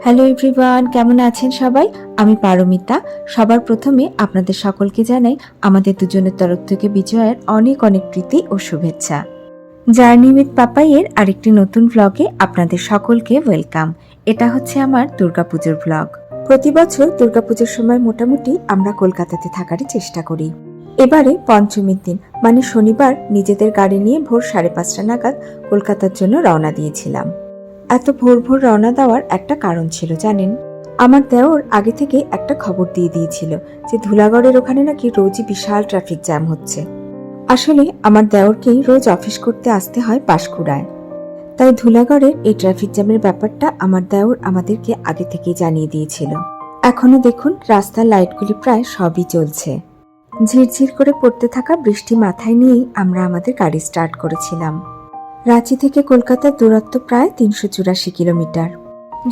Hello everyone, কেমন আছেন সবাই? আমি পারমিতা। সবার প্রথমে আপনাদের সকলকে জানাই আমাদের দুজনের তরফ থেকে বিজয়ের অনেক অনেক প্রীতি ও শুভেচ্ছা। জার্নি উইথ পাপাইয়ের আরেকটি নতুন ব্লগে আপনাদের সকলকে ওয়েলকাম। এটা হচ্ছে আমার দুর্গাপুজোর ব্লগ। প্রতি বছর দুর্গাপুজোর সময় মোটামুটি আমরা কলকাতাতে থাকারই চেষ্টা করি। এবারে পঞ্চমীর দিন মানে শনিবার নিজেদের গাড়ি নিয়ে ভোর 5:30 নাগাদ কলকাতার জন্য রওনা দিয়েছিলাম। এত ভোর ভোর রওনা দেওয়ার একটা কারণ ছিল জানেন। আমার দেওর আগে থেকে একটা খবর দিয়ে দিয়েছিল যে ধুলাগড়ের ওখানে নাকি রোজই বিশাল ট্রাফিক জ্যাম হচ্ছে। আসলে আমার দেওরকেই রোজ অফিস করতে আসতে হয় পাঁশকুড়ায়, তাই ধুলাগড়ের এই ট্রাফিক জ্যামের ব্যাপারটা আমার দেওর আমাদেরকে আগে থেকেই জানিয়ে দিয়েছিল। এখনো দেখুন রাস্তার লাইটগুলি প্রায় সবই চলছে। ঝিরঝির করে পড়তে থাকা বৃষ্টি মাথায় নিয়েই আমরা আমাদের গাড়ি স্টার্ট করেছিলাম। রাঁচি থেকে কলকাতার দূরত্ব প্রায় 384 কিলোমিটার।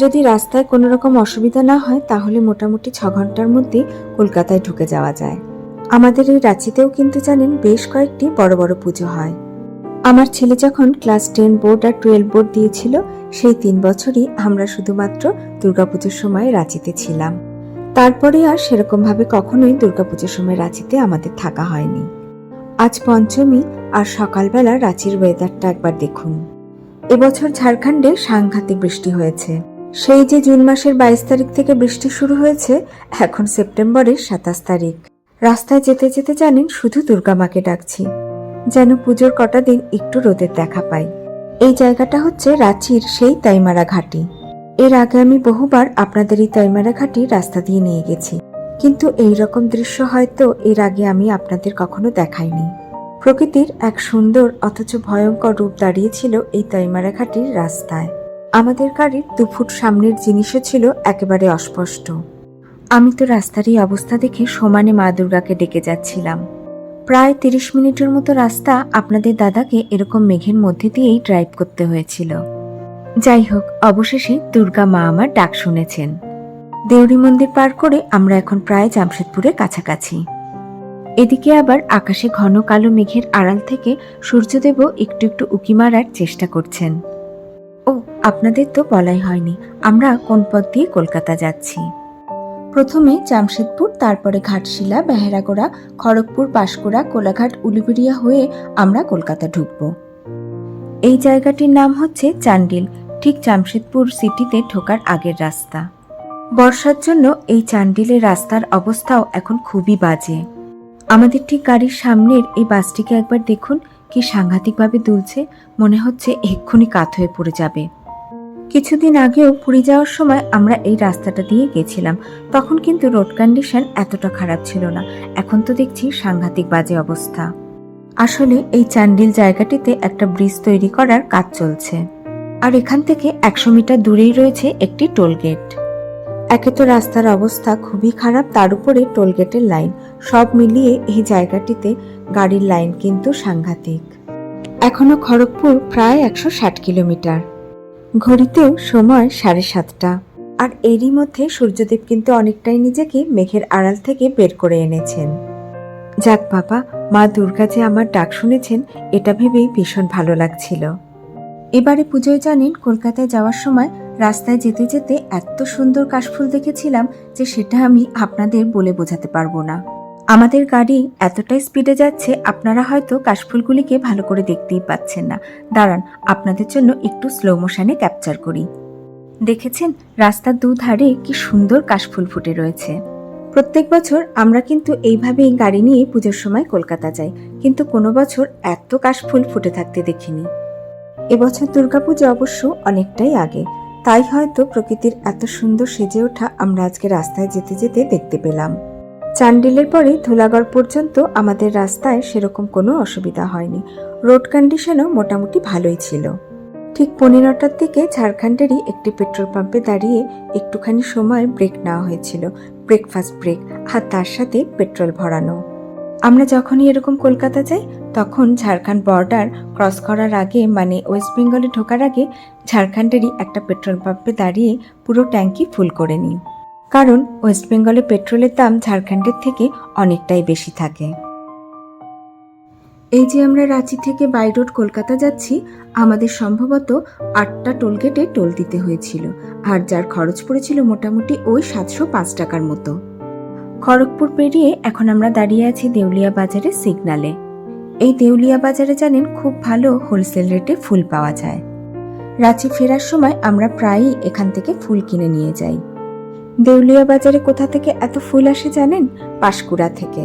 যদি রাস্তায় কোনো রকম অসুবিধা না হয় তাহলে মোটামুটি 6 ঘন্টার মধ্যে কলকাতায় ঢুকে যাওয়া যায়। আমাদের এই রাঁচিতেও কিন্তু জানেন বেশ কয়েকটি বড় বড় পুজো হয়। আমার ছেলে যখন ক্লাস 10 বোর্ড আর 12 বোর্ড দিয়েছিল সেই 3 বছরই আমরা শুধুমাত্র দুর্গাপুজোর সময় রাঁচিতে ছিলাম। তারপরে আর সেরকমভাবে কখনোই দুর্গাপুজোর সময় রাঁচিতে আমাদের থাকা হয়নি। আজ পঞ্চমী আর সকালবেলা রাঁচির ওয়েদারটা একবার দেখুন। এবছর ঝাড়খণ্ডে সাংঘাতিক বৃষ্টি হয়েছে। সেই যে জুন মাসের 22 তারিখ থেকে বৃষ্টি শুরু হয়েছে, এখন সেপ্টেম্বরের 27 তারিখ। রাস্তায় যেতে যেতে জানেন শুধু দুর্গা মাকে ডাকছি, যেন পুজোর কটা দিন একটু রোদের দেখা পাই। এই জায়গাটা হচ্ছে রাঁচির সেই তাইমারা ঘাটি। এর আগে আমি বহুবার আপনাদের এই তাইমারা ঘাটি রাস্তা দিয়ে নিয়ে গেছি, কিন্তু এই রকম দৃশ্য হয়তো এর আগে আমি আপনাদের কখনো দেখাইনি। প্রকৃতির এক সুন্দর অথচ ভয়ঙ্কর রূপ দাঁড়িয়েছিল এই তাইমারা ঘাটির রাস্তায়। আমাদের গাড়ির 2 ফুট সামনের জিনিসও ছিল একেবারে অস্পষ্ট। আমি তো রাস্তার এই অবস্থা দেখে সমানে মা দুর্গাকে ডেকে যাচ্ছিলাম। প্রায় 30 মিনিটের মতো রাস্তা আপনাদের দাদাকে এরকম মেঘের মধ্যে দিয়েই ড্রাইভ করতে হয়েছিল। যাই হোক, অবশেষে দুর্গা মা আমার ডাক শুনেছেন। দেউরি মন্দির পার করে আমরা এখন প্রায় জামশেদপুরের কাছাকাছি। এদিকে আবার আকাশে ঘন কালো মেঘের আড়াল থেকে সূর্যদেবও একটু একটু উঁকি মারার চেষ্টা করছেন। ও, আপনাদের তো বলাই হয়নি আমরা কোন পথ দিয়ে কলকাতা যাচ্ছি। প্রথমে জামশেদপুর, তারপরে ঘাটশিলা, বেহারাগোড়া, খড়গপুর, পাঁশকুড়া, কোলাঘাট, উলুবেড়িয়া হয়ে আমরা কলকাতা ঢুকব। এই জায়গাটির নাম হচ্ছে চান্ডিল, ঠিক জামশেদপুর সিটিতে ঢোকার আগের রাস্তা। বর্ষার জন্য এই চান্ডিলের রাস্তার অবস্থাও এখন খুবই বাজে। আমাদের ঠিক গাড়ির সামনের এই বাসটিকে একবার দেখুন, কি সাংঘাতিকভাবে দুলছে, মনে হচ্ছে এক্ষুনি কাত হয়ে পড়ে যাবে। কিছুদিন আগেও পুরী যাওয়ার সময় আমরা এই রাস্তাটা দিয়ে গেছিলাম, তখন কিন্তু রোড কন্ডিশন এতটা খারাপ ছিল না। এখন তো দেখছি সাংঘাতিক বাজে অবস্থা। আসলে এই চান্ডিল জায়গাটিতে একটা ব্রিজ তৈরি করার কাজ চলছে, আর এখান থেকে 100 মিটার দূরেই রয়েছে একটি টোলগেট। একে তো রাস্তার অবস্থা খুবই খারাপ, তার উপরে টোলগেটের লাইন, সব মিলিয়ে এই জায়গাটিতে গাড়ির লাইন কিন্তু সাংঘাতিক। এখনো খড়গপুর প্রায় 160 কিলোমিটার। ঘড়িতেও সময় 7:30। আর এরই মধ্যে সূর্যদেব কিন্তু অনেকটাই নিজেকে মেঘের আড়াল থেকে বের করে এনেছেন। যাক বাবা, মা দুর্গা যে আমার ডাক শুনেছেন এটা ভেবেই ভীষণ ভালো লাগছিল। এবারে পুজোয় জানেন কলকাতায় যাওয়ার সময় রাস্তায় যেতে যেতে এত সুন্দর কাশফুল দেখেছিলাম যে সেটা আমি আপনাদের বলে বোঝাতে পারবো না। আমাদের গাড়ি এতটাই স্পিডে যাচ্ছে আপনারা হয়তো কাশফুলগুলিকে ভালো করে দেখতেই পাচ্ছেন না। দাঁড়ান, আপনাদের জন্য একটু স্লো মোশনে ক্যাপচার করি। দেখেছেন রাস্তার দুধারে কি সুন্দর কাশফুল ফুটে রয়েছে। প্রত্যেক বছর আমরা কিন্তু এইভাবেই গাড়ি নিয়ে পুজোর সময় কলকাতা যাই, কিন্তু কোনো বছর এত কাশফুল ফুটে থাকতে দেখিনি। এবছর দুর্গাপুজো অবশ্য অনেকটাই আগে, তাই হয়তো প্রকৃতির এত সুন্দর সেজে ওঠা আমরা আজকে রাস্তায় যেতে যেতে দেখতে পেলাম। চান্ডিলের পরে ধুলাগড় পর্যন্ত আমাদের রাস্তায় সেরকম কোনো অসুবিধা হয়নি। রোড কন্ডিশনও মোটামুটি ভালোই ছিল। ঠিক 15টার দিকে ঝাড়খণ্ডেরই একটি পেট্রোল পাম্পে দাঁড়িয়ে একটুখানি সময় ব্রেক নেওয়া হয়েছিল, ব্রেকফাস্ট ব্রেক, আর তার সাথে পেট্রোল ভরানো। আমরা যখনই এরকম কলকাতা যাই তখন ঝাড়খণ্ড বর্ডার ক্রস করার আগে মানে ওয়েস্ট বেঙ্গলে ঢোকার আগে ঝাড়খণ্ডেরই একটা পেট্রোল পাম্পে দাঁড়িয়ে পুরো ট্যাঙ্কি ফুল করে নিই, কারণ ওয়েস্ট বেঙ্গলে পেট্রোলের দাম ঝাড়খণ্ডের থেকে অনেকটাই বেশি থাকে। এই যে আমরা রাঁচি থেকে বাই রোড কলকাতা যাচ্ছি, আমাদের সম্ভবত 8টা টোলগেটে টোল দিতে হয়েছিল, আর যার খরচ পড়েছিল মোটামুটি ওই 705 টাকার মতো। খড়গপুর পেরিয়ে এখন আমরা দাঁড়িয়ে আছি দেউলিয়া বাজারের সিগনালে। এই দেউলিয়া বাজারে জানেন খুব ভালো হোলসেল রেটে ফুল পাওয়া যায়। রাঁচি ফেরার সময় আমরা প্রায়ই এখান থেকে ফুল কিনে নিয়ে যাই। দেউলিয়া বাজারে কোথা থেকে এত ফুল আসে জানেন? পাঁশকুড়া থেকে।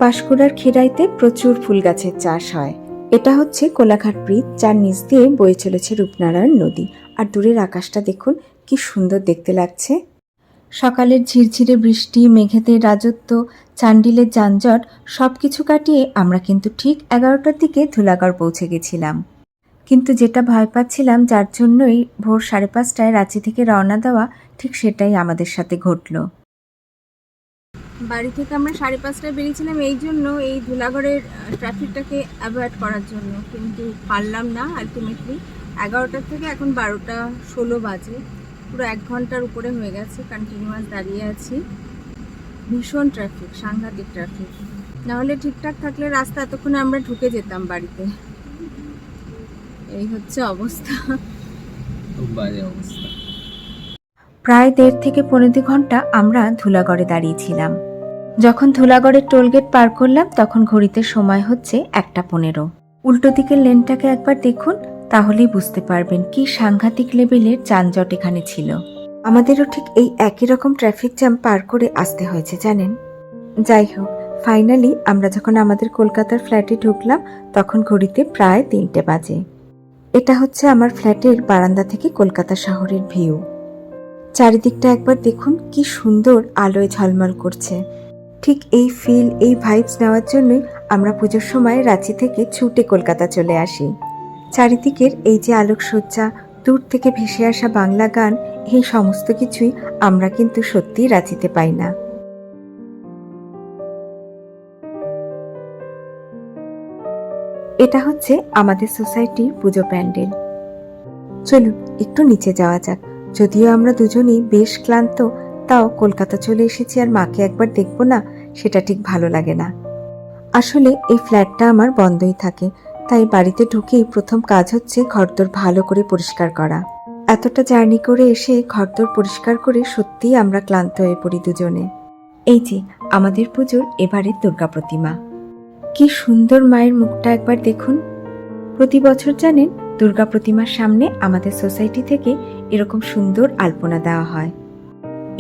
পাঁশকুড়ার খেরাইতে প্রচুর ফুল গাছের চাষ হয়। এটা হচ্ছে কোলাঘাট ব্রিজ, যার নিচ দিয়ে বয়ে চলেছে রূপনারায়ণ নদী। আর দূরের আকাশটা দেখুন কি সুন্দর দেখতে লাগছে। সকালের ঝিরঝিরে বৃষ্টি, মেঘেদের রাজত্ব, চান্ডিলের যানজট সবকিছু কাটিয়ে আমরা কিন্তু ঠিক 11টার দিকে ধুলাগড় পৌঁছে গেছিলাম। কিন্তু যেটা ভয় পাচ্ছিলাম, যার জন্যই ভোর 5:30টায় রাঁচি থেকে রওনা দেওয়া, ঠিক সেটাই আমাদের সাথে ঘটল। বাড়ি থেকে আমরা 5:30টায় বেরিয়েছিলাম এই জন্য, এই ধুলাগড়ের ট্রাফিকটাকে অ্যাভয়েড করার জন্য, কিন্তু পারলাম না। আলটিমেটলি 11টার থেকে এখন 12:16 বাজে, পুরো 1 ঘন্টার উপরে হয়ে গেছে কন্টিনিউয়াস দাঁড়িয়ে আছি। ভীষণ ট্রাফিক, সাংঘাতিক ট্রাফিক। নাহলে ঠিকঠাক থাকলে রাস্তা এতক্ষণে আমরা ঢুকে যেতাম বাড়িতে। এই হচ্ছে অবস্থা, খুব বাজে অবস্থা। প্রায় 1.5 থেকে 1.5 ঘন্টা আমরা ধুলাগড়ে দাঁড়িয়েছিলাম। যখন ধুলাগড়ের টোলগেট পার করলাম তখন ঘড়িতে সময় হচ্ছে 1:15। উল্টো দিকের লেনটাকে একবার দেখুন, তাহলেই বুঝতে পারবেন কি সাংঘাতিক লেভেলের যানজট এখানে ছিল। আমাদেরও ঠিক এই একই রকম ট্রাফিক জ্যাম পার করে আসতে হয়েছে জানেন। যাই হোক, ফাইনালি আমরা যখন আমাদের কলকাতার ফ্ল্যাটে ঢুকলাম তখন ঘড়িতে প্রায় 3টে বাজে। এটা হচ্ছে আমার ফ্ল্যাটের বারান্দা থেকে কলকাতা শহরের ভিউ। চারিদিকটা একবার দেখুন কি সুন্দর আলোয় ঝলমল করছে। ঠিক এই ফিল, এই ভাইবস নেওয়ার জন্যই আমরা পুজোর সময় রাঁচি থেকে ছুটে কলকাতা চলে আসি। চারিদিকের এই যে আলোকসজ্জা, দূর থেকে ভেসে আসা বাংলা গান, এই সমস্ত কিছুই আমরা কিন্তু সত্যিই রাঁচিতে পাই না। এটা হচ্ছে আমাদের সোসাইটির পুজো প্যান্ডেল। চলুন একটু নিচে যাওয়া যাক। যদিও আমরা দুজনেই বেশ ক্লান্ত, তাও কলকাতা চলে এসেছি আর মাকে একবার দেখব না, সেটা ঠিক ভালো লাগে না। আসলে এই ফ্ল্যাটটা আমার বন্ধই থাকে, তাই বাড়িতে ঢুকেই প্রথম কাজ হচ্ছে ঘরদোর ভালো করে পরিষ্কার করা। এতটা জার্নি করে এসে ঘরদোর পরিষ্কার করে সত্যিই আমরা ক্লান্ত হয়ে পড়ি দুজনে। এই যে আমাদের পুজোর এবারের দুর্গা প্রতিমা, কি সুন্দর মায়ের মুখটা একবার দেখুন। প্রতি বছর জানেন দুর্গা প্রতিমার সামনে আমাদের সোসাইটি থেকে এরকম সুন্দর আলপনা দেওয়া হয়।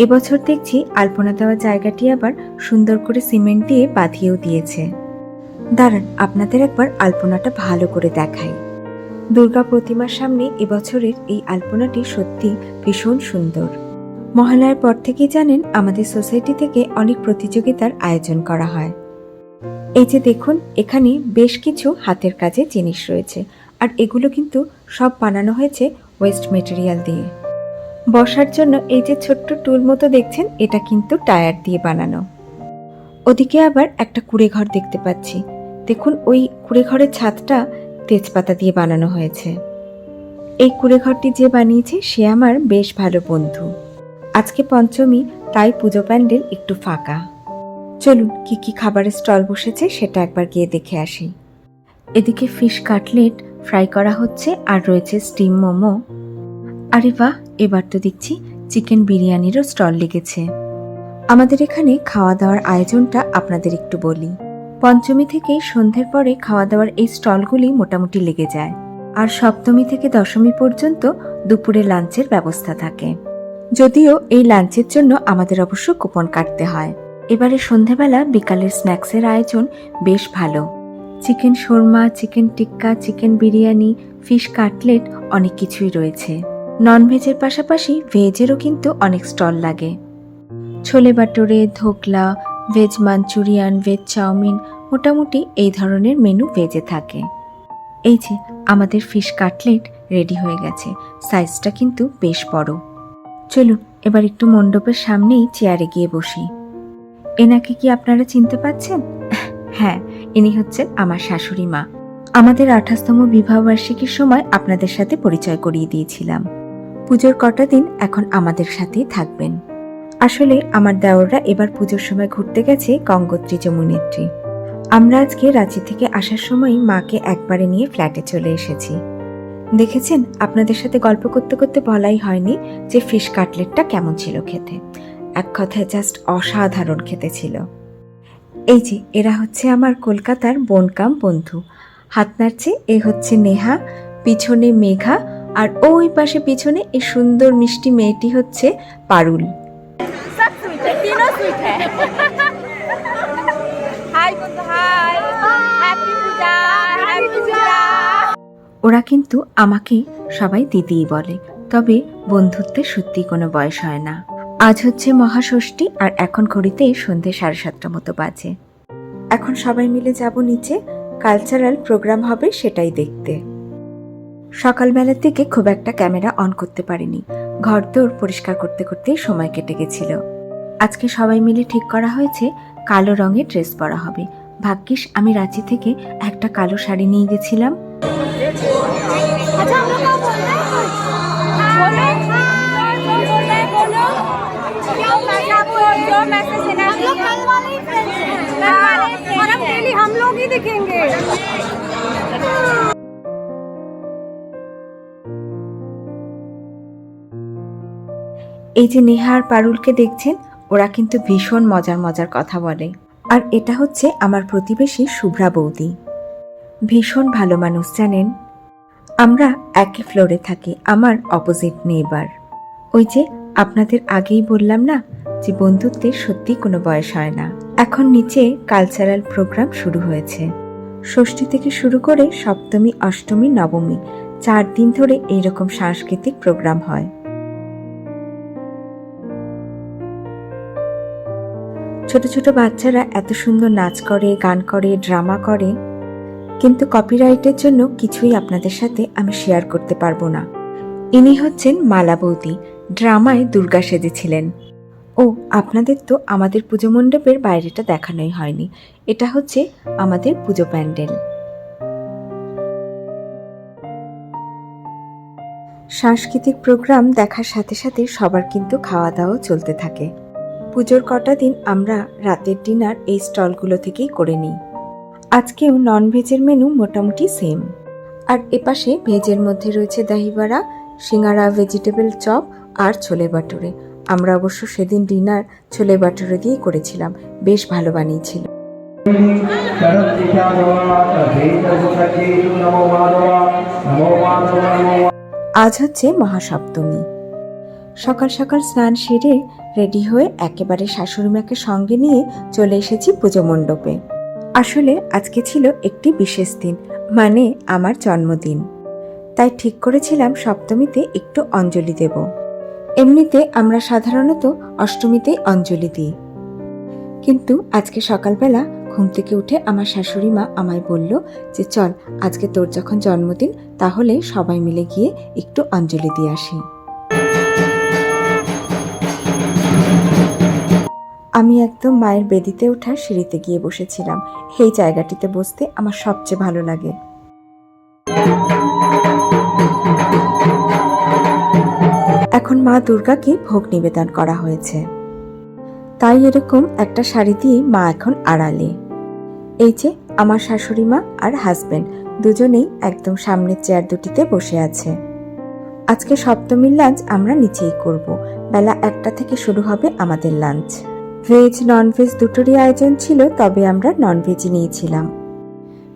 এবছর দেখছি আলপনা দেওয়া জায়গাটি আবার সুন্দর করে সিমেন্ট দিয়ে বাঁধিয়েও দিয়েছে। দাঁড়ান আপনাদের একবার আলপনাটা ভালো করে দেখাই। দুর্গা প্রতিমার সামনে এবছরের এই আলপনাটি সত্যি ভীষণ সুন্দর। মহালয়ার পর থেকেই জানেন আমাদের সোসাইটি থেকে অনেক প্রতিযোগিতার আয়োজন করা হয়। এই যে দেখুন, এখানে বেশ কিছু হাতের কাজের জিনিস রয়েছে, আর এগুলো কিন্তু সব বানানো হয়েছে ওয়েস্ট মেটেরিয়াল দিয়ে। বসার জন্য এই যে ছোট্ট টুল মতো দেখছেন, এটা কিন্তু টায়ার দিয়ে বানানো। ওদিকে আবার একটা কুঁড়ে ঘর দেখতে পাচ্ছি। দেখুন ওই কুঁড়ে ঘরের ছাদটা তেজপাতা দিয়ে বানানো হয়েছে। এই কুঁড়ে ঘরটি যে বানিয়েছে সে আমার বেশ ভালো বন্ধু। আজকে পঞ্চমী, তাই পুজো প্যান্ডেল একটু ফাঁকা। চলুন কি কি খাবারের স্টল বসেছে সেটা একবার গিয়ে দেখে আসি। এদিকে ফিশ কাটলেট ফ্রাই করা হচ্ছে, আর রয়েছে স্টিম মোমো। আরে বাহ, এবার তো দেখছি চিকেন বিরিয়ানিরও স্টল লেগেছে। আমাদের এখানে খাওয়া দাওয়ার আয়োজনটা আপনাদের একটু বলি। পঞ্চমী থেকে সন্ধ্যের পরে খাওয়া দাওয়ার এই স্টলগুলি মোটামুটি লেগে যায়, আর সপ্তমী থেকে দশমী পর্যন্ত দুপুরে লাঞ্চের ব্যবস্থা থাকে। যদিও এই লাঞ্চের জন্য আমাদের অবশ্য কুপন কাটতে হয়। এবারে সন্ধ্যেবেলা বিকালের স্ন্যাক্সের আয়োজন বেশ ভালো। চিকেন শোরমা, চিকেন টিক্কা, চিকেন বিরিয়ানি, ফিশ কাটলেট, অনেক কিছুই রয়েছে। ননভেজের পাশাপাশি ভেজেরও কিন্তু অনেক স্টল লাগে। ছোলে বাটোরে, dhokla, veg Manchurian, veg chow mein, মোটামুটি এই ধরনের মেনু ভেজে থাকে। এই যে আমাদের ফিশ কাটলেট রেডি হয়ে গেছে, সাইজটা কিন্তু বেশ বড়। চলুন এবার একটু মণ্ডপের সামনেই চেয়ারে গিয়ে বসি। এনাকে কি আপনারা চিনতে পাচ্ছেন? হ্যাঁ, ইনি হচ্ছেন আমার শাশুড়ি মা। আমাদের 28তম বিবাহবার্ষিকীর সময় আপনাদের সাথে পরিচয় করিয়ে দিয়েছিলাম। পুজোর কটা দিন এখন আমাদের সাথেই থাকবেন। আসলে আমার দেওররা এবার পুজোর সময় ঘুরতে গেছে গঙ্গোত্রী যমুনেত্রী। আমরা আজকে রাঁচি থেকে আসার সময় মাকে একবারে নিয়ে ফ্ল্যাটে চলে এসেছি। দেখেছেন, আপনাদের সাথে গল্প করতে করতে বলাই হয়নি যে ফিশ কাটলেটটা কেমন ছিল খেতে। এক কথায় জাস্ট অসাধারণ খেতে ছিল। এই যে এরা হচ্ছে আমার কলকাতার বোনকাম বন্ধু। হাত নাড়ছে, এ হচ্ছে নেহা, পিছনে মেঘা, আর ওই পাশে পিছনে এই সুন্দর মিষ্টি মেয়েটি হচ্ছে পারুল। ওরা কিন্তু আমাকে সবাই দিদিই বলে, তবে বন্ধুত্বের সত্যি কোনো বয়স হয় না। আজ হচ্ছে মহাষষ্ঠী আর এখন ঘড়িতে সন্ধ্যে 7:30 মতো বাজে। এখন সবাই মিলে যাব নিচে, কালচারাল প্রোগ্রাম হবে সেটাই দেখতে। সকালবেলার দিকে খুব একটা ক্যামেরা অন করতে পারিনি, ঘরদোর পরিষ্কার করতে করতেই সময় কেটে গেছিল। আজকে সবাই মিলে ঠিক করা হয়েছে কালো রঙের ড্রেস পরা হবে। ভাগ্যিস আমি রাঁচি থেকে একটা কালো শাড়ি নিয়ে গেছিলাম। এই যে নেহা আর পারুলকে দেখছেন, ওরা কিন্তু ভীষণ মজার মজার কথা বলে। আর এটা হচ্ছে আমার প্রতিবেশী শুভ্রা বৌদি, ভীষণ ভালো মানুষ জানেন। আমরা একই ফ্লোরে থাকি, আমার অপোজিট নেইবার। ওই যে আপনাদের আগেই বললাম না যে বন্ধুত্বের সত্যি কোনো বয়স হয় না। এখন নিচে কালচারাল প্রোগ্রাম শুরু হয়েছে। ষষ্ঠী থেকে শুরু করে সপ্তমী, অষ্টমী, নবমী 4 দিন ধরে এইরকম সাংস্কৃতিক প্রোগ্রাম হয়। ছোট ছোট বাচ্চারা এত সুন্দর নাচ করে, গান করে, ড্রামা করে, কিন্তু কপিরাইটের জন্য কিছুই আপনাদের সাথে আমি শেয়ার করতে পারবো না। ইনি হচ্ছেন মালা বৌদি, ড্রামায় দুর্গা সেজেছিলেন। ও আপনাদের তো আমাদের পুজো মণ্ডপের বাইরেটা দেখানোই হয়নি, এটা হচ্ছে আমাদের পুজো প্যান্ডেল। সাংস্কৃতিক প্রোগ্রাম দেখার সাথে সাথে সবার কিন্তু খাওয়া দাওয়া চলতে থাকে। পুজোর কটা দিন আমরা রাতের ডিনার এই স্টলগুলো থেকেই করে নিই। আজকেও ননভেজের মেনু মোটামুটি সেম। আর এপাশে ভেজের মধ্যে রয়েছে দহিবড়া, সিঙ্গারা, ভেজিটেবল চপ আর ছোলে বাটুরে। আমরা অবশ্য সেদিন ডিনার ছোলে বাটুরে দিয়েই করেছিলাম, বেশ ভালো বানিয়েছিল। আজ হচ্ছে মহাসপ্তমী। সকাল সকাল স্নান সেরে রেডি হয়ে একেবারে শাশুড়িমাকে সঙ্গে নিয়ে চলে এসেছি পুজো মণ্ডপে। আসলে আজকে ছিল একটি বিশেষ দিন, মানে আমার জন্মদিন। তাই ঠিক করেছিলাম সপ্তমীতে একটু অঞ্জলি দেব। এমনিতে আমরা সাধারণত অষ্টমীতেই অঞ্জলি দিই, কিন্তু আজকে সকালবেলা ঘুম থেকে উঠে আমার শাশুড়ি মা আমায় বলল যে চল, আজকে তোর যখন জন্মদিন তাহলে সবাই মিলে গিয়ে একটু অঞ্জলি দিয়ে আসি। আমি একদম মায়ের বেদিতে ওঠা সিঁড়িতে গিয়ে বসেছিলাম। এই জায়গাটিতে বসতে আমার সবচেয়ে ভালো লাগে। এখন মা দুর্গাকে ভোগ নিবেদন করা হয়েছে, তাই এরকম একটা শাড়ি দিয়ে মা এখন আড়ালে। এই যে আমার শাশুড়ি মা আর হাজবেন্ড দুজনেই একদম সামনের চেয়ার দুটিতে বসে আছে। আজকে সপ্তমীর লাঞ্চ আমরা নিচেই করব। বেলা 1টা থেকে শুরু হবে আমাদের লাঞ্চ। ভেজ ননভেজ দুটোরই আয়োজন ছিল, তবে আমরা ননভেজই নিয়েছিলাম।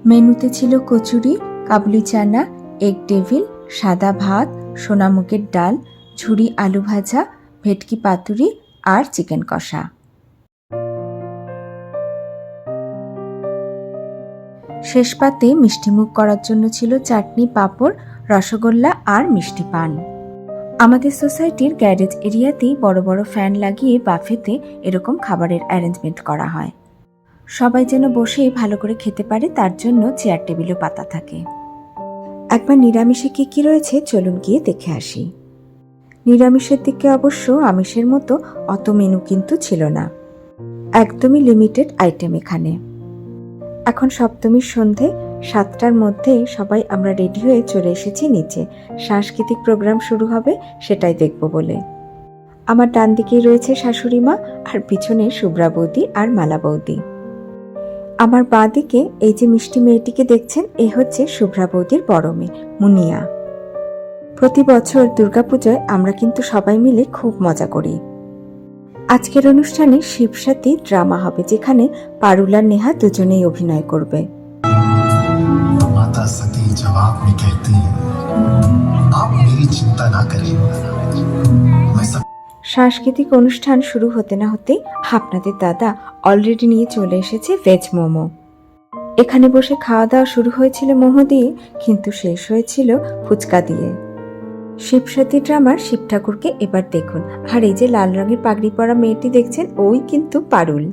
মেনুতে ছিল কচুরি, কাবুলি চানা, এগ ডেভিল, সাদা ভাত, সোনামুগের ডাল, ঝুরি আলু ভাজা, ভেটকি পাতুরি আর চিকেন কষা। শেষ পাতে মিষ্টিমুখ করার জন্য ছিল চাটনি, পাঁপড়, রসগোল্লা আর মিষ্টি পান। আমাদের সোসাইটির গ্যারেজ এরিয়াতেই বড় বড় ফ্যান লাগিয়ে বাফেতে এরকম খাবারের অ্যারেঞ্জমেন্ট করা হয়। সবাই যেন বসে ভালো করে খেতে পারে, তার জন্য চেয়ার টেবিলও পাতা থাকে। একবার নিরামিষে কি কি রয়েছে চলুন গিয়ে দেখে আসি। নিরামিষের দিকে অবশ্য আমিষের মতো অত মেনু কিন্তু ছিল না, একদমই লিমিটেড আইটেম এখানে। এখন সপ্তমীর সন্ধে 7টার মধ্যে সবাই আমরা রেডি হয়ে চলে এসেছি নিচে। সাংস্কৃতিক প্রোগ্রাম শুরু হবে সেটাই দেখব বলে। আমার ডান দিকেই রয়েছে শাশুড়ি মা আর পিছনে শুভ্রা বৌদি আর মালা বৌদি। আমার বাঁ দিকে এই যে মিষ্টি মেয়েটিকে দেখছেন, এই হচ্ছে শুভ্রা বৌদির বড় মেয়ে মুনিয়া। প্রতি বছর দুর্গাপূজায় আমরা কিন্তু সবাই মিলে খুব মজা করি। আজকের অনুষ্ঠানে শিবসাথী ড্রামা হবে, যেখানে পারুল আর নেহা দুজনেই অভিনয় করবে। माता सती जवाब में कहती, आप मेरी चिंता ना करें, मैं सब। সাংস্কৃতিক অনুষ্ঠান শুরু হতে না হতেই আপনাদের দাদা অলরেডি নিয়ে চলে এসেছে ভেজ মোমো। এখানে বসে খাওয়া দাওয়া শুরু হয়েছিল মোমো দিয়ে, কিন্তু শেষ হয়েছিল ফুচকা দিয়ে। শিবসাথী ড্রামার শিব ঠাকুরকে এবার দেখুন। আর এই যে লাল রঙের পাগড়ি পরা মেয়েটি দেখছেন, ওই কিন্তু পারুল।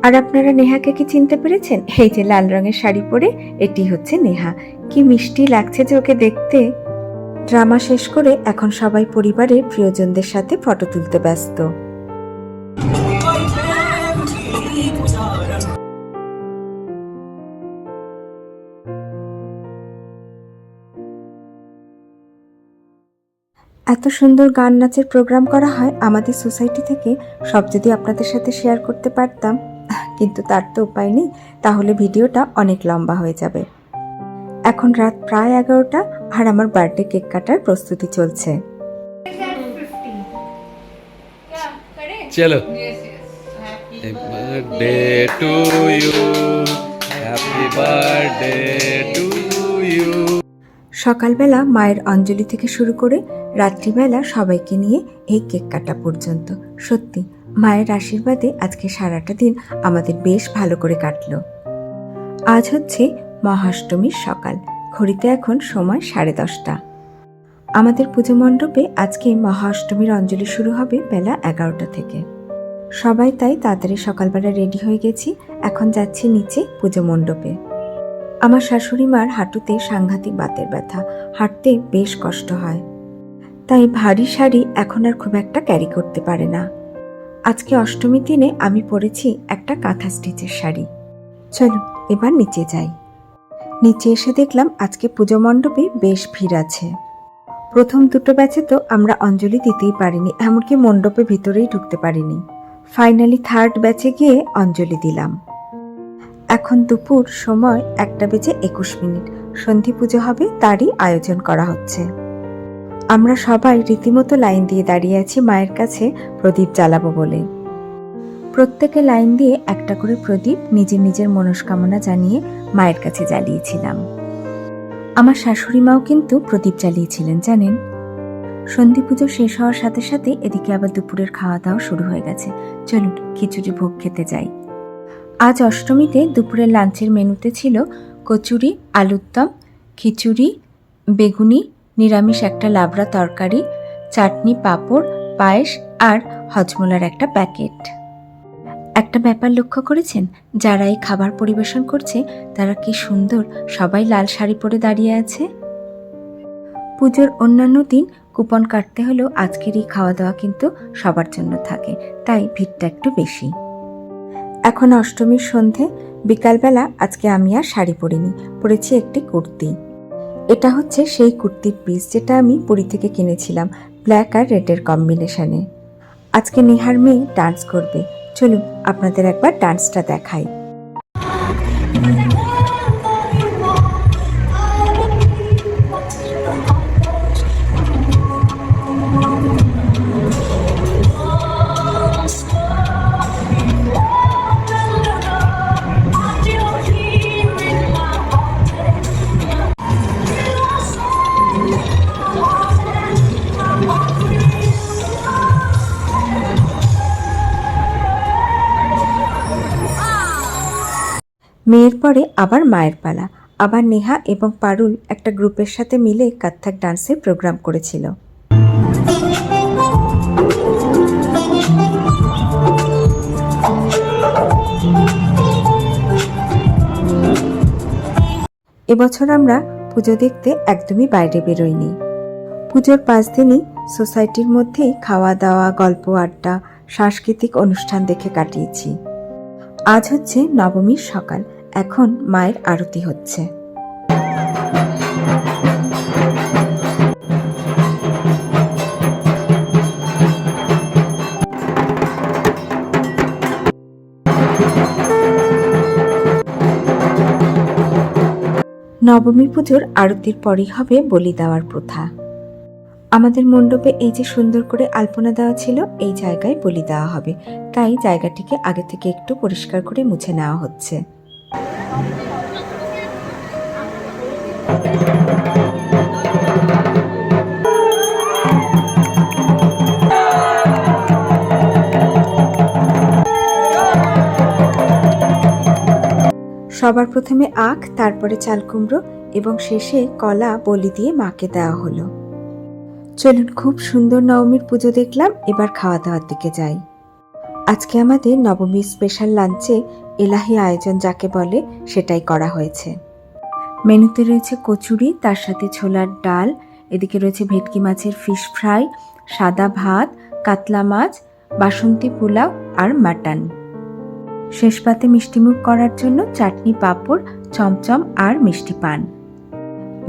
আর আপনারা নেহাকে কি চিনতে পেরেছেন? এই যে লাল রঙের শাড়ি পরে, এটি হচ্ছে নেহা। কি মিষ্টি লাগছে যে ওকে দেখতে। ড্রামা শেষ করে এখন সবাই পরিবারের প্রিয়জনদের সাথে ফটো তুলতে ব্যস্ত। এত সুন্দর গান নাচের প্রোগ্রাম করা হয় আমাদের সোসাইটি থেকে, সব যদি আপনাদের সাথে শেয়ার করতে পারতাম, কিন্তু তার তো উপায় নেই, তাহলে ভিডিওটা অনেক লম্বা হয়ে যাবে। এখন রাত প্রায় 11টা আর আমার বার্থডে কেক কাটার প্রস্তুতি চলছে। चलो happy birthday to you, happy birthday to you. সকালবেলা মায়ের অঞ্জলি থেকে শুরু করে রাত্রিবেলা সবাইকে নিয়ে এই কেক কাটা পর্যন্ত, সত্যি মায়ের আশীর্বাদে আজকে সারাটা দিন আমাদের বেশ ভালো করে কাটলো। আজ হচ্ছে মহাষ্টমীর সকাল, ঘড়িতে এখন সময় 10:30। আমাদের পুজো মণ্ডপে আজকে মহাষ্টমীর অঞ্জলি শুরু হবে বেলা 11টা থেকে। সবাই তাই তাড়াতাড়ি সকালবেলা রেডি হয়ে গেছি, এখন যাচ্ছি নিচে পুজো মণ্ডপে। আমার শাশুড়ি মার হাঁটুতে সাংঘাতিক বাতের ব্যথা, হাঁটতে বেশ কষ্ট হয়, তাই ভারী শাড়ি এখন আর খুব একটা ক্যারি করতে পারে না। আজকে অষ্টমীর দিনে আমি পরেছি একটা কাঁথা স্টিচের শাড়ি। চলুন এবার নিচে যাই। নিচে এসে দেখলাম আজকে পুজো মণ্ডপে বেশ ভিড় আছে। প্রথম দুটো ব্যাচে তো আমরা অঞ্জলি দিতেই পারিনি, এমনকি মণ্ডপে ভিতরেই ঢুকতে পারিনি। ফাইনালি থার্ড ব্যাচে গিয়ে অঞ্জলি দিলাম। এখন দুপুর সময় 1:21। সন্ধি পুজো হবে, তারই আয়োজন করা হচ্ছে। আমরা সবাই রীতিমতো লাইন দিয়ে দাঁড়িয়ে আছি মায়ের কাছে প্রদীপ জ্বালাবো বলে। প্রত্যেকে লাইন দিয়ে একটা করে প্রদীপ নিজের নিজের মনস্কামনা জানিয়ে মায়ের কাছে জ্বালিয়েছিলাম। আমার শাশুড়ি মাও কিন্তু প্রদীপ জ্বালিয়েছিলেন জানেন। সন্ধি পুজো শেষ হওয়ার সাথে সাথে এদিকে আবার দুপুরের খাওয়া দাওয়া শুরু হয়ে গেছে। চলুন খিচুড়ি ভোগ খেতে যাই। আজ অষ্টমীতে দুপুরের লাঞ্চের মেনুতে ছিল কচুরি, আলুর দম, খিচুড়ি, বেগুনি, নিরামিষ একটা লাবড়া তরকারি, চাটনি, পাঁপড়, পায়েস আর হজমোলার একটা প্যাকেট। একটা ব্যাপার লক্ষ্য করেছেন? যারা এই খাবার পরিবেশন করছে তারা কি সুন্দর সবাই লাল শাড়ি পরে দাঁড়িয়ে আছে। পুজোর অন্যান্য দিন কুপন কাটতে হলেও আজকের এই খাওয়া দাওয়া কিন্তু সবার জন্য থাকে, তাই ভিড়টা একটু বেশি। এখন অষ্টমীর সন্ধে, বিকালবেলা আজকে আমি আর শাড়ি পরিনি, পরেছি একটি কুর্তি। এটা হচ্ছে সেই কুর্তির পিস যেটা আমি পুরী থেকে কিনেছিলাম, ব্ল্যাক আর রেডের কম্বিনেশনে। আজকে নেহার মেয়ে ডান্স করবে, চলুন আপনাদের একবার ডান্সটা দেখাই। মেয়ের পরে আবার মায়ের পালা। আবার নেহা এবং পারুল একটা গ্রুপের সাথে মিলে কত্থক ডান্সের প্রোগ্রাম করেছিল। এবছর আমরা পুজো দেখতে একদমই বাইরে বেরোইনি। পুজোর 5 দিনই সোসাইটির মধ্যেই খাওয়া দাওয়া, গল্প আড্ডা, সাংস্কৃতিক অনুষ্ঠান দেখে কাটিয়েছি। আজ হচ্ছে নবমীর সকাল, এখন মায়ের আরতি হচ্ছে। নবমী পুজোর আরতির পরই হবে বলি দেওয়ার প্রথা। আমাদের মণ্ডপে এই যে সুন্দর করে আলপনা দেওয়া ছিল, এই জায়গায় বলি দেওয়া হবে, তাই জায়গাটিকে আগে থেকে একটু পরিষ্কার করে মুছে নেওয়া হচ্ছে। সবার প্রথমে আখ, তারপরে চাল কুমড়ো এবং শেষে কলা বলি দিয়ে মাকে দেওয়া হলো। চলুন, খুব সুন্দর নবমীর পুজো দেখলাম, এবার খাওয়া দাওয়ার দিকে যাই। আজকে আমাদের নবমীর স্পেশাল লাঞ্চে এলাহি আয়োজন যাকে বলে সেটাই করা হয়েছে। মেনুতে রয়েছে কচুরি, তার সাথে ছোলার ডাল, এদিকে রয়েছে ভেটকি মাছের ফিশ ফ্রাই, সাদা ভাত, কাতলা মাছ, বাসন্তী পোলাও আর মাটন। শেষ পাতে মিষ্টিমুখ করার জন্য চাটনি, পাঁপড়, চমচম আর মিষ্টি পান।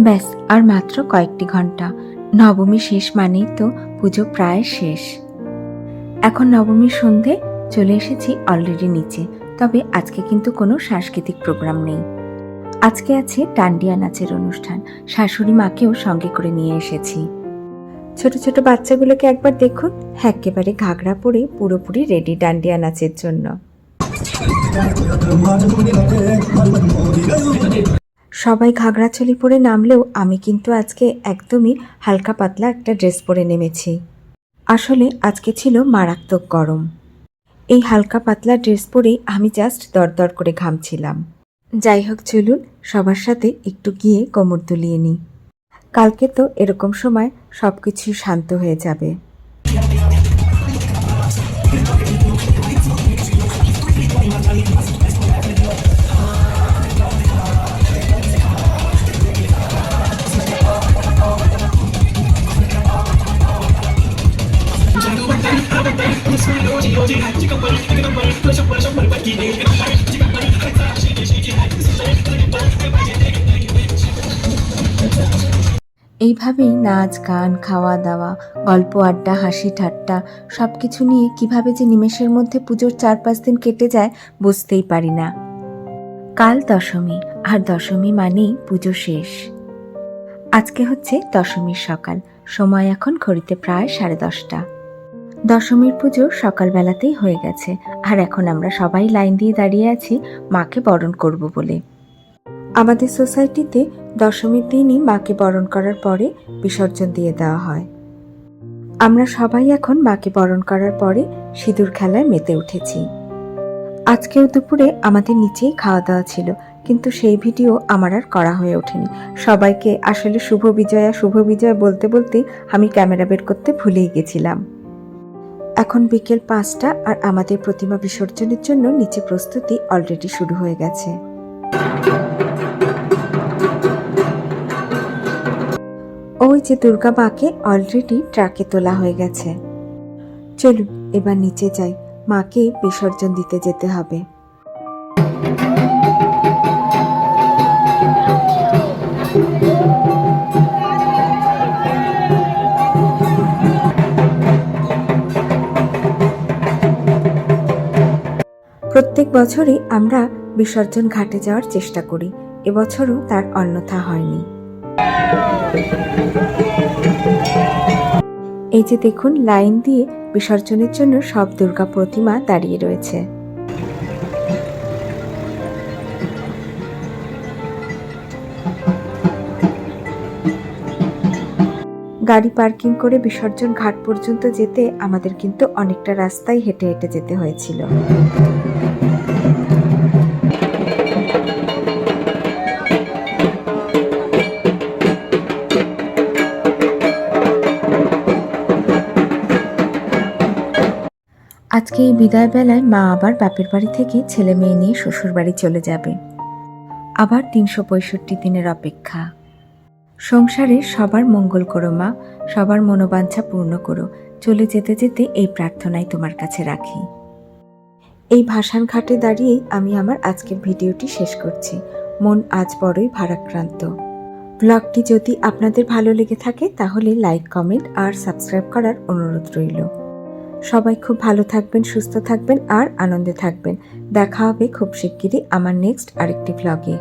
ব্যাস, আর মাত্র কয়েকটি ঘন্টা। নবমী শেষ মানেই তো পুজো প্রায় শেষ। এখন নবমীর সন্ধে, চলে এসেছি অলরেডি নিচে। তবে আজকে কিন্তু কোনো সাংস্কৃতিক প্রোগ্রাম নেই। আজকে আছে ডান্ডিয়া নাচের অনুষ্ঠান। শাশুড়ি মাকেও সঙ্গে করে নিয়ে এসেছি। ছোট ছোট বাচ্চাগুলোকে একবার দেখুন, একেবারে ঘাগরা পরে পুরোপুরি রেডি ডান্ডিয়া নাচের জন্য। সবাই ঘাগরা চলি পরে নামলেও আমি কিন্তু আজকে একদমই হালকা পাতলা একটা ড্রেস পরে নেমেছি। আসলে আজকে ছিল মারাত্মক গরম। এই হালকা পাতলা ড্রেস পরেই আমি জাস্ট দরদর করে ঘামছিলাম। যাই হোক, চলুন সবার সাথে একটু গিয়ে কোমর দুলিয়ে নিই। কালকে তো এরকম সময় সবকিছু শান্ত হয়ে যাবে। এইভাবেই নাচ, গান, খাওয়া দাওয়া, গল্প, আড্ডা, হাসি ঠাট্টা সবকিছু নিয়ে কিভাবে যে নিমেষের মধ্যে পুজোর 4-5 দিন কেটে যায় বুঝতেই পারি না। কাল দশমী, আর দশমী মানেই পুজো শেষ। আজকে হচ্ছে দশমীর সকাল, সময় এখন ঘড়িতে প্রায় 10:30। দশমীর পুজো সকালবেলাতেই হয়ে গেছে, আর এখন আমরা সবাই লাইন দিয়ে দাঁড়িয়ে আছি মাকে বরণ করব বলে। আমাদের সোসাইটিতে দশমীর দিনই মাকে বরণ করার পরে বিসর্জন দিয়ে দেওয়া হয়। আমরা সবাই এখন মাকে বরণ করার পরে সিঁদুর খেলায় মেতে উঠেছি। আজকেও দুপুরে আমাদের নিচেই খাওয়া দাওয়া ছিল, কিন্তু সেই ভিডিও আমার আর করা হয়ে ওঠেনি। সবাইকে আসলে শুভ বিজয়া বলতে বলতে আমি ক্যামেরা বের করতে ভুলেই গেছিলাম। এখন বিকেল 5টা, আর আমাদের প্রতিমা বিসর্জনের জন্য নিচে প্রস্তুতি অলরেডি শুরু হয়ে গেছে। ওই যে দুর্গা মাকে অলরেডি ট্রাকে তোলা হয়ে গেছে। চলুন এবার নিচে যাই, মাকে বিসর্জন দিতে যেতে হবে। প্রত্যেক বছরই আমরা বিসর্জন ঘাটে যাওয়ার চেষ্টা করি, এবছরও তার অন্যথা হয়নি। এই যে দেখুন, লাইন দিয়ে বিসর্জনের জন্য সব দুর্গা প্রতিমা দাঁড়িয়ে রয়েছে। গাড়ি পার্কিং করে বিসর্জন ঘাট পর্যন্ত যেতে আমাদের কিন্তু অনেকটা রাস্তায় হেঁটে হেঁটে যেতে হয়েছিল। আজকে এই বিদায় বেলায় মা আবার বাপের বাড়ি থেকে ছেলে মেয়ে নিয়ে শ্বশুর বাড়ি চলে যাবে। আবার 365 দিনের অপেক্ষা। সংসারে সবার মঙ্গল করো মা, সবার মনোবাঞ্ছা পূর্ণ করো। চলে যেতে যেতে এই প্রার্থনাই তোমার কাছে রাখি। এই ভাসান ঘাটে দাঁড়িয়েই আমি আমার আজকের ভিডিওটি শেষ করছি। মন আজ বড়ই ভারাক্রান্ত। ব্লগটি যদি আপনাদের ভালো লেগে থাকে তাহলে লাইক, কমেন্ট আর সাবস্ক্রাইব করার অনুরোধ রইল। সবাই খুব ভালো থাকবেন, সুস্থ থাকবেন আর আনন্দে থাকবেন। দেখা হবে খুব শিগগিরই আমার নেক্সট আরেকটি ব্লগে।